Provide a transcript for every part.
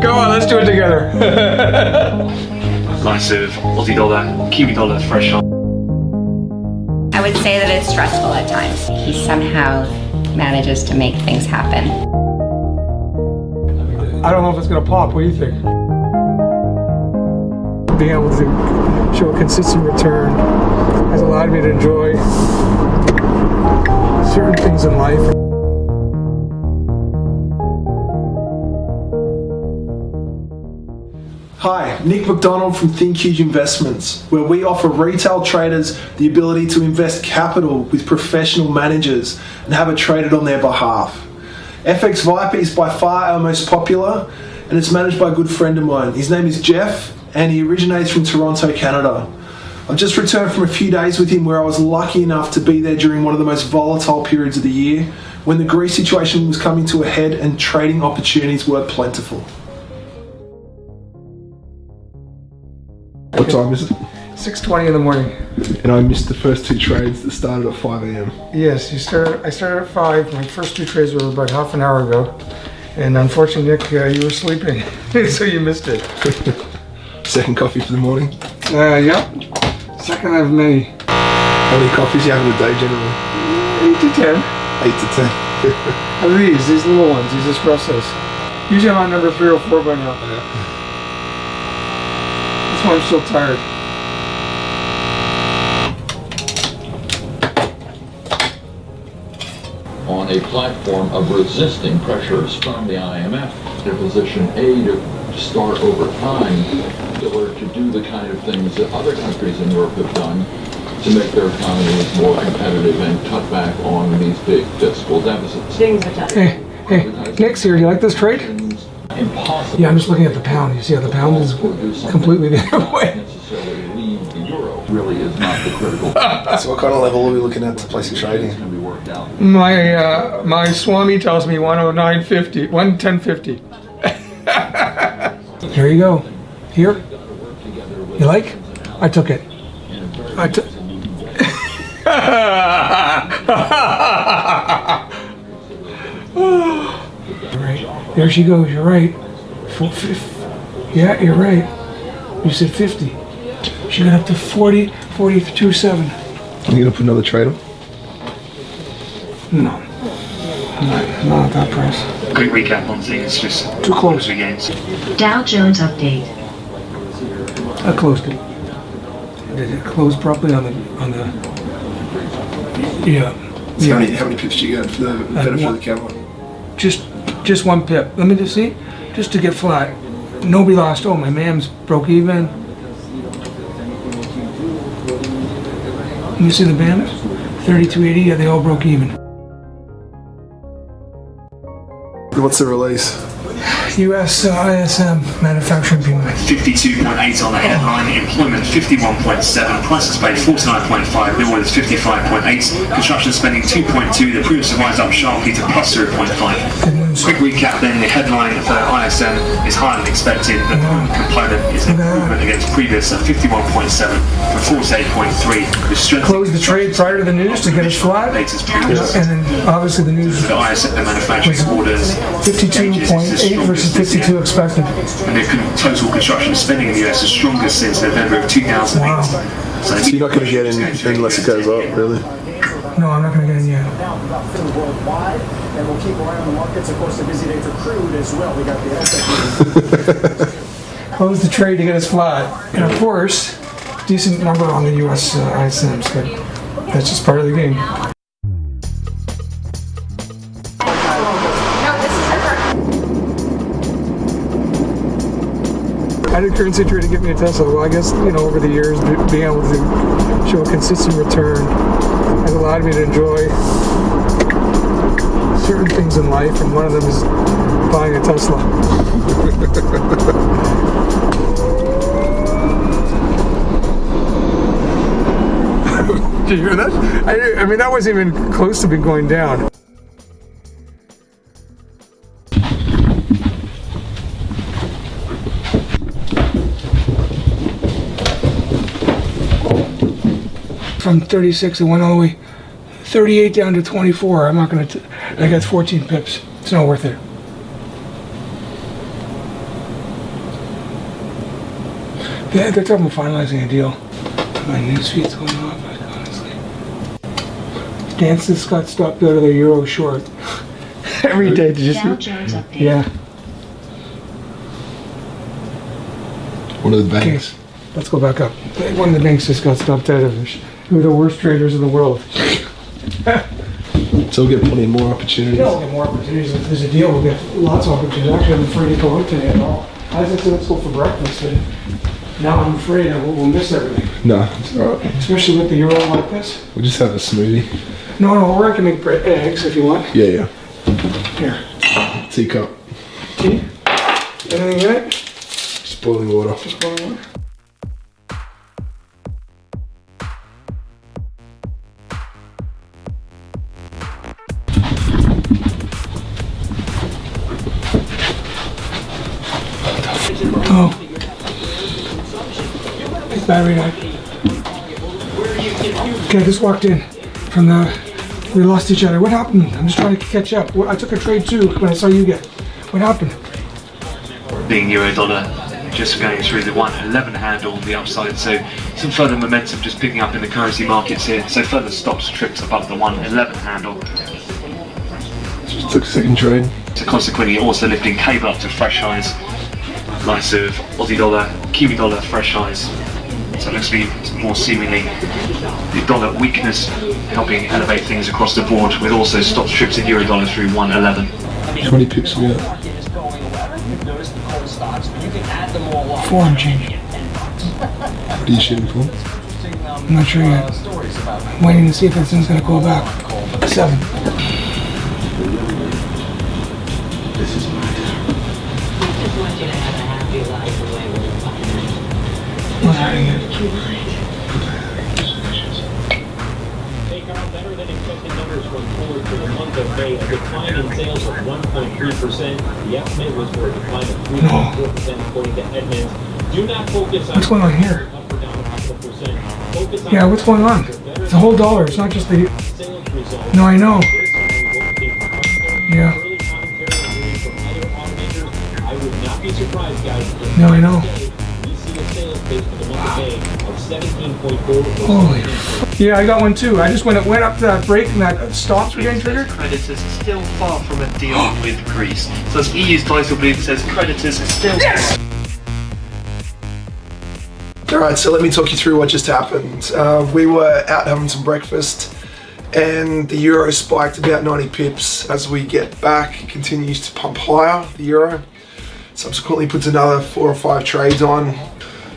Come on, let's do it together. Nice of Aussie dollar, Kiwi dollar threshold. I would say that it's stressful at times. He somehow manages to make things happen. I don't know if it's gonna pop. What do you think? Being able to show a consistent return has allowed me to enjoy certain things in life. Hi, Nick McDonald from Think Huge Investments, where we offer retail traders the ability to invest capital with professional managers and have it traded on their behalf. FX Viper is by far our most popular, and it's managed by a good friend of mine. His name is Jeff, and he originates from Toronto, Canada. I've just returned from a few days with him where I was lucky enough to be there during one of the most volatile periods of the year, when the Greece situation was coming to a head and trading opportunities were plentiful. What time is it? 6:20 in the morning. And I missed the first two trades that started at 5 a.m. Yes, I started at 5. My first two trades were about half an hour ago. And unfortunately, Nick, you were sleeping, so you missed it. Second coffee for the morning. Yeah. Second of many. How many coffees you have in a day generally? 8 to 10. 8 to 10. How are these little ones, these espressos? Usually I'm on number 3 or 4 by now. That's why I'm still tired. On a platform of resisting pressures from the IMF, in position A to start over time, or to do the kind of things that other countries in Europe have done to make their economies more competitive and cut back on these big fiscal deficits. Hey, Nick's here. Do you like this trade? Impossible. Yeah, I'm just looking at the pound. You see how the pound is completely the other way? Necessarily leave the euro really is not the critical. So what kind of level are we looking at to place a trade in? My Swami tells me 109.50, 110.50. Here you go. Here. You like? I took it. I took. Right. There she goes. You're right. Yeah, you're right. You said 50. She got up to 40, 42.7. You gonna put another trade on? No. Not at that price. Quick recap on things, just Too close. against. Dow Jones update. I closed it. Did it close properly on the? Yeah. So how many pips do you get for the benefit of the camera? Just 1 pip. Let me just see. Just to get flat. Nobody lost. Oh, my MAMs broke even. You see the BAMs? 32.80. Yeah, they all broke even. What's the release? U.S. ISM manufacturing PMI. 52.8 on the headline, employment 51.7, prices paid 49.5, new orders 55.8, construction spending 2.2, the previous rise up sharply to plus 0.5. Quick recap then, the headline for ISM is higher than expected, the component is an improvement against previous at 51.7 from 48.3, with strength. Close the trade prior to the news to get us flat. Latest previous. And then obviously the news The ISM manufacturing orders 52.8 versus 52 expected. and the total construction spending in the US is strongest since November of 2008. Wow. So you're not going to get in unless it goes up, really? No, I'm not going to get in yet. Worldwide, and we'll keep an eye on the markets. Of course, a busy day for crude as well. We got the Close the trade to get us flat. And of course, decent number on the US ISMs, but that's just part of the game. How did currency trading get me a Tesla? Well, I guess, over the years, being able to show a consistent return has allowed me to enjoy certain things in life, and one of them is buying a Tesla. Did you hear that? I mean, that wasn't even close to be going down. From 36, it went all the way 38 down to 24. I'm not going to. I got 14 pips. It's not worth it. Yeah, they're talking about finalizing a deal. My newsfeed's going off, like, honestly. Dances got stopped out of the Euro short. Every day, did you Dow see? Jones update. Yeah. One of the Okay, banks. let's go back up. One of the banks just got stopped out of it. Who are the worst traders in the world? So we'll get plenty more opportunities. Yeah, we'll get more opportunities. If there's a deal, we'll get lots of opportunities. Actually, I'm afraid to go out today at all. I was like, let's go for breakfast, and now I'm afraid we'll miss everything. No, it's alright. Especially with the Euro like this. We'll just have a smoothie. No, or I can make eggs if you want. Yeah. Here. Teacup. Tea? Anything in it? Just boiling water. Just boiling water? Oh. His battery died. Okay, I just walked in from the... We lost each other. What happened? I'm just trying to catch up. I took a trade too when I saw you get. What happened? Being euro dollar just going through the 111 handle on the upside, so some further momentum just picking up in the currency markets here, so further stops trips above the 111 handle. Just took a second trade. So consequently also lifting cable up to fresh highs, nice of Aussie dollar, Kiwi dollar fresh highs. So it looks to be more seemingly the dollar weakness helping elevate things across the board, with also stops trips in euro dollar through 111. How many pips we got? 4 and change. What are you shooting for? I'm not sure yet. I'm waiting to see if this thing's gonna go back. 7. What's happening? Better than expected numbers from Ford for the month of May, a decline in sales of 1.3%. The estimate was for a decline of 3.4% according to Edmunds. Do not focus on What's going on here? up or down a half a percent. Focus on Yeah, what's going on? It's a whole dollar. It's not just the... sales results. No, I know. This and what we think from Yeah. early commentary and reading from other automakers, I would not be surprised, guys, if No, I know. we see a sales pace for the month of May of 17.4%. Holy f... Yeah, I got one too. I just went up to that break and that stops were getting triggered. Creditors still far from a deal with Greece. So as EU's Diesel Bloom says, creditors still... Alright, so let me talk you through what just happened. We were out having some breakfast and the euro spiked about 90 pips. As we get back, continues to pump higher, the euro. Subsequently puts another 4 or 5 trades on.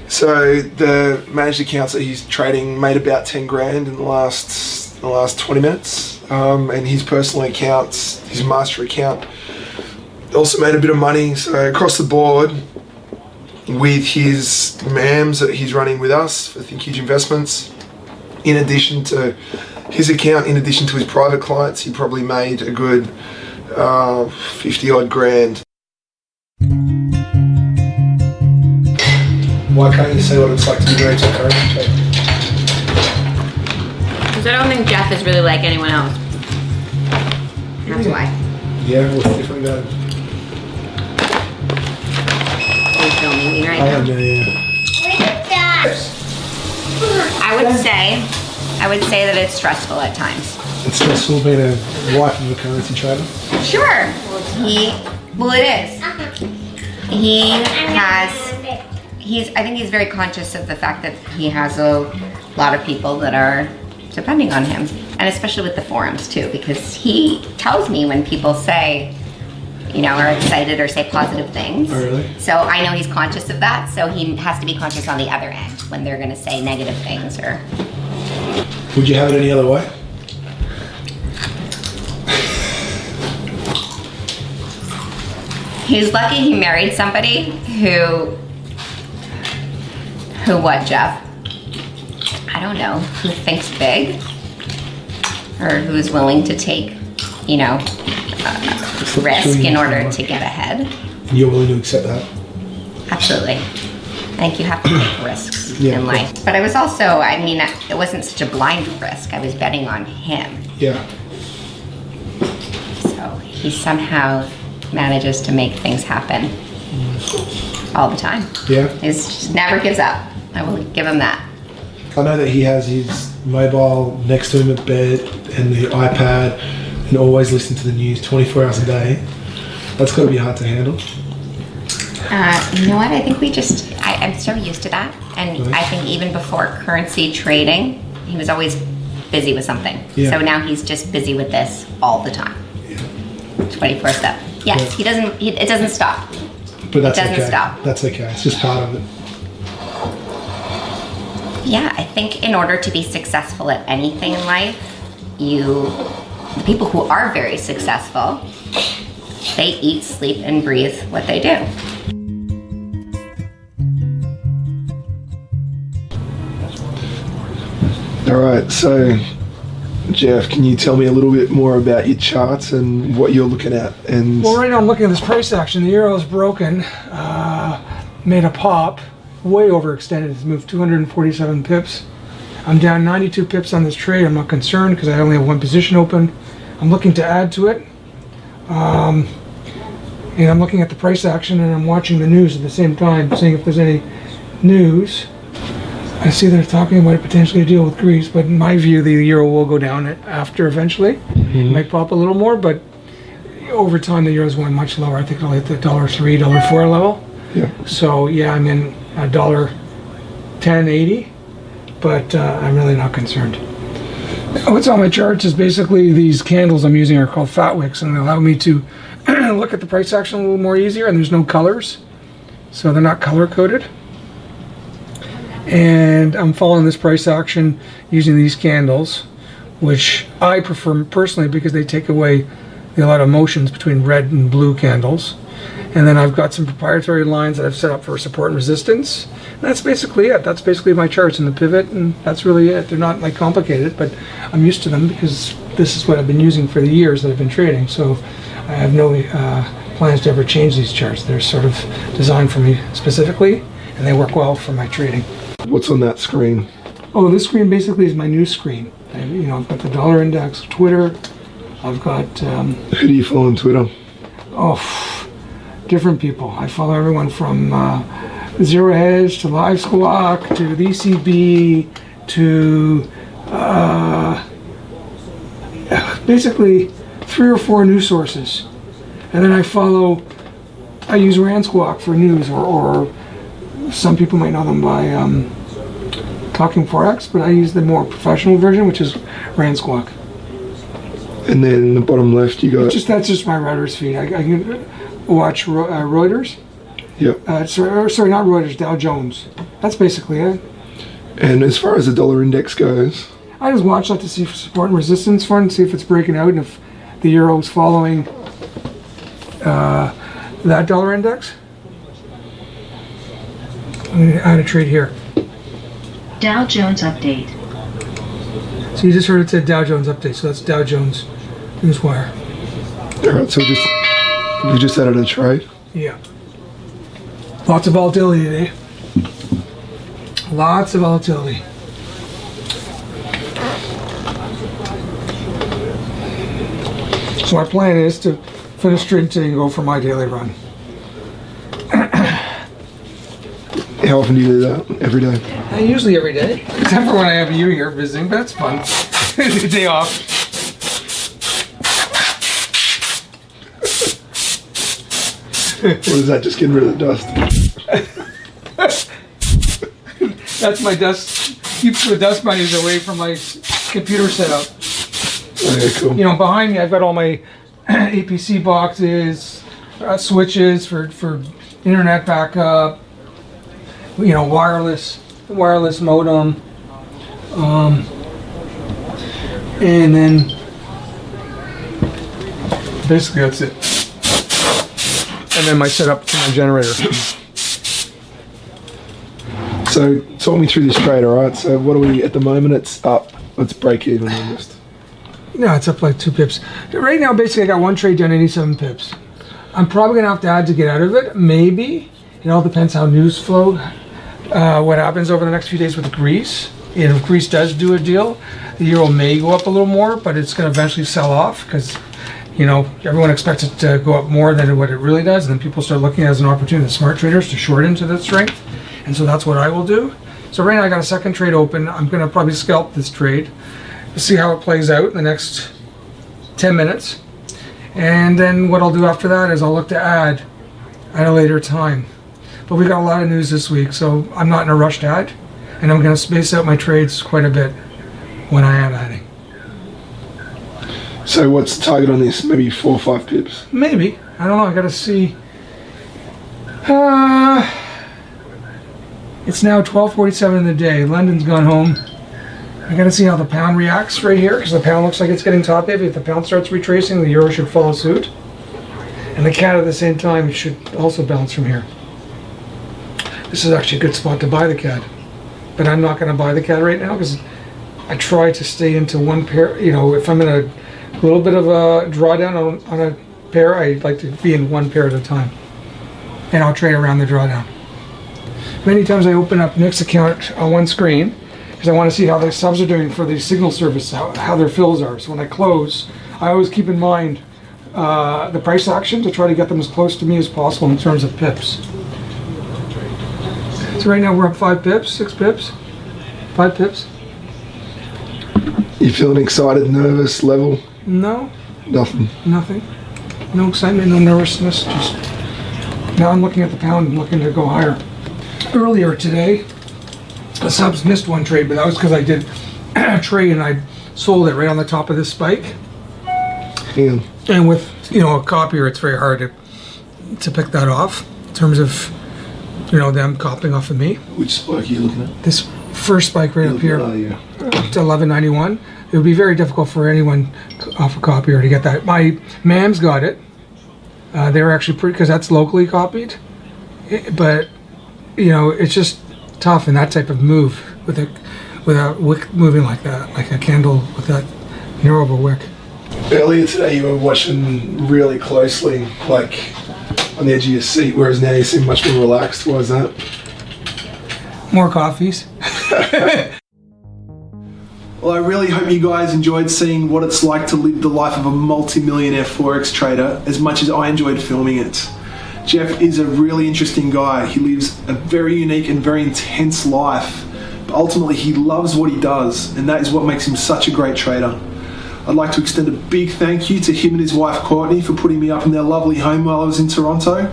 So the managed accounts that he's trading made about 10 grand in the last 20 minutes. And his personal accounts, his master account, also made a bit of money. So across the board, with his MAMs that he's running with us for Think Huge Investments, in addition to his account, in addition to his private clients, he probably made a good 50 odd grand. Why can't you say what it's like to be married to a currency trader? Because I don't think Jeff is really like anyone else. That's why. Yeah, what's different about it? Are you filming me right I now? have no idea. I would say that it's stressful at times. It's stressful being a wife of a currency trader. Sure. It is. I think he's very conscious of the fact that he has a lot of people that are depending on him. And especially with the forums too, because he tells me when people say, are excited or say positive things. Oh, really? So I know he's conscious of that, so he has to be conscious on the other end when they're gonna say negative things or... Would you have it any other way? He's lucky he married somebody who what, Jeff? I don't know, who thinks big or who's willing to take, risk in order to get ahead. You're willing to accept that? Absolutely. I think you have to take risks Yeah, in life. But I was also, it wasn't such a blind risk. I was betting on him. Yeah. So he somehow manages to make things happen. all the time. Yeah. He just never gives up. I will give him that. I know that he has his mobile next to him at bed and the iPad and always listen to the news 24 hours a day. That's got to be hard to handle. You know what? I think I'm so used to that. And Right. I think even before currency trading, he was always busy with something. Yeah. So now he's just busy with this all the time. 24/7. Yes, Yeah. it doesn't stop. But that's doesn't okay. stop. That's okay. It's just part of it. Yeah, I think in order to be successful at anything in life, the people who are very successful, they eat, sleep, and breathe what they do. All right, so Jeff, can you tell me a little bit more about your charts and what you're looking at? And Well, right now I'm looking at this price action. The euro's broken, made a pop, way overextended. It's moved 247 pips. I'm down 92 pips on this trade. I'm not concerned because I only have one position open. I'm looking to add to it. And I'm looking at the price action and I'm watching the news at the same time, seeing if there's any news. I see they're talking about potentially a deal with Greece, but in my view, the euro will go down after eventually. It might pop a little more, but over time, the euro's going much lower. I think it'll hit the $3, $4 level. Yeah. So yeah, I'm in $1.1080, but I'm really not concerned. What's on my charts is basically these candles I'm using are called fat wicks, and they allow me to look at the price action a little more easier, and there's no colors, so they're not color coded. And I'm following this price action using these candles, which I prefer personally because they take away a lot of motions between red and blue candles. And then I've got some proprietary lines that I've set up for support and resistance. And that's basically it. That's basically my charts and the pivot, and that's really it. They're not like complicated, but I'm used to them because this is what I've been using for the years that I've been trading. So I have no plans to ever change these charts. They're sort of designed for me specifically, and they work well for my trading. what's on that screen? Oh, this screen basically is my news screen. I've got the dollar index, Twitter. I've got Who do you follow on Twitter? Different people. I follow everyone from Zero Hedge to Live Squawk to the ECB to basically 3 or 4 news sources. And then I use Rand Squawk for news, or some people might know them by Talking Forex, but I use the more professional version, which is Rand Squawk. And then in the bottom left you got... That's just my Reuters feed. I can watch Reuters. Yep. Sorry, not Reuters, Dow Jones. That's basically it. And as far as the dollar index goes... I just watch that to see support and resistance for it and see if it's breaking out and if the euro is following that dollar index. I'm going to add a trade here. Dow Jones update. So you just heard it said Dow Jones update, so that's Dow Jones Newswire. Alright, so we just added a trade. Yeah. Lots of volatility today. Lots of volatility. So my plan is to finish trading today and go for my daily run. How often do you do that? Every day? Usually every day, except for when I have you here visiting, but that's fun. It's a day off. Or is that just getting rid of the dust? That's my dust. Keeps the dust bunnies away from my computer setup. Okay, cool. Behind me I've got all my APC boxes, switches for internet backup, wireless modem, and then basically that's it. And then my setup for my generator. So talk me through this trade, alright? So what are we, at the moment it's up. Let's break even almost. No, it's up like 2 pips. Right now, basically, I got one trade down 87 pips. I'm probably going to have to add to get out of it. Maybe. It all depends how news flow, what happens over the next few days with Greece. And if Greece does do a deal, the euro may go up a little more, but it's going to eventually sell off because, you know, everyone expects it to go up more than what it really does, and then people start looking at it as an opportunity, the smart traders, to short into the strength, and so that's what I will do. So right now I got a second trade open. I'm going to probably scalp this trade, see how it plays out in the next 10 minutes, and then what I'll do after that is I'll look to add at a later time. But we got a lot of news this week, so I'm not in a rush to add, and I'm going to space out my trades quite a bit when I am adding. So what's the target on this? Maybe 4 or 5 pips? Maybe. I don't know. I got to see. It's now 12:47 in the day. London's gone home. I got to see how the pound reacts right here, because the pound looks like it's getting top heavy. If the pound starts retracing, the euro should follow suit. And the CAD at the same time should also bounce from here. This is actually a good spot to buy the CAD. But I'm not going to buy the CAD right now because I try to stay into one pair. You know, if I'm in a little bit of a drawdown on a pair, I like to be in one pair at a time. And I'll trade around the drawdown. Many times I open up Nick's account on one screen because I want to see how the subs are doing for the signal service, how their fills are. So when I close, I always keep in mind the price action to try to get them as close to me as possible in terms of pips. So right now we're up 5 pips, 6 pips, 5 pips. You feeling excited, nervous, level? No. Nothing. Nothing. No excitement, no nervousness. Just now I'm looking at the pound and looking to go higher. Earlier today, the subs missed one trade, but that was because I did a trade and I sold it right on the top of this spike. Yeah. And with, you know, a copier, it's very hard to pick that off in terms of, you know, them copying off of me. Which spike are you looking at? This first spike right up here, Yeah. up to 11.91. It would be very difficult for anyone off a copier to get that. My MAMs got it. They were actually pretty, because that's locally copied. But, you know, it's just tough in that type of move with a wick moving like that, like a candle with that narrow of a wick. Earlier today you were watching really closely, like on the edge of your seat, whereas now you seem much more relaxed. Why is that? More coffees. Well, I really hope you guys enjoyed seeing what it's like to live the life of a multi-millionaire Forex trader as much as I enjoyed filming it. Jeff is a really interesting guy. He lives a very unique and very intense life, but ultimately he loves what he does, and that is what makes him such a great trader. I'd like to extend a big thank you to him and his wife Courtney for putting me up in their lovely home while I was in Toronto.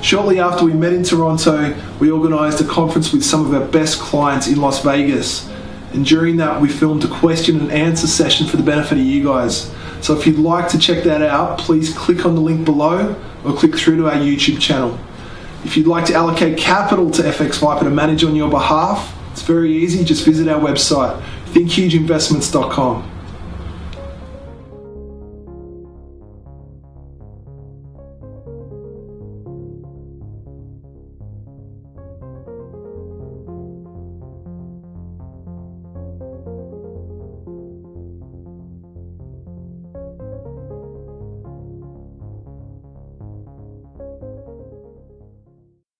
Shortly after we met in Toronto, we organised a conference with some of our best clients in Las Vegas. And during that, we filmed a question and answer session for the benefit of you guys. So if you'd like to check that out, please click on the link below or click through to our YouTube channel. If you'd like to allocate capital to FX Viper to manage on your behalf, it's very easy. Just visit our website, thinkhugeinvestments.com.